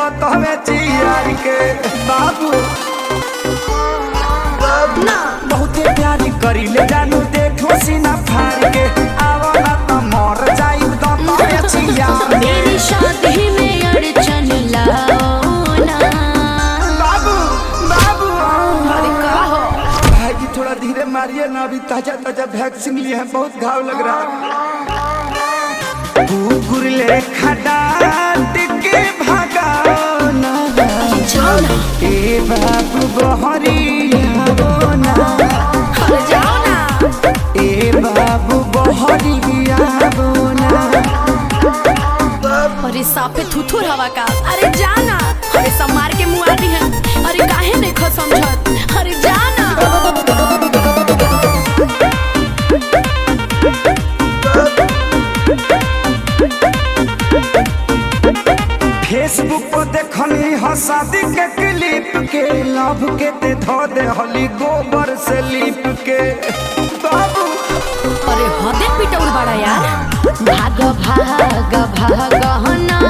दो तवे चियार के बाबू ना बहुते प्यारी करी ले जानू देखो सीना फाड़ के आवला त मर जाई दो तवे चियार मेरी शादी में अड़चन लाओ ना। बाबू बाबू अरे का हो भाई जी थोड़ा धीरे मारिए ना, अभी ताजा ताजा वैक्सीन लिए हैं, बहुत घाव लग रहा है। कुकुर ले खडाट के भगाओ ना, जाओ ना ए बाबू बहरिया ना, अरे जाओ ना ए बाबू बहरिया ना। अरे साफे थुथुर हवा का। अरे जाना अरे सब मार के मुँह आती है। अरे काहे नहीं खो समझत। अरे जाना फेसबुक पर देखनी ह शादी के क्लिप के, लव के ते धो दे हली गोबर से लिप के बाबू। अरे हदे पिटौर बड़ा यार। भाग भाग भाग ना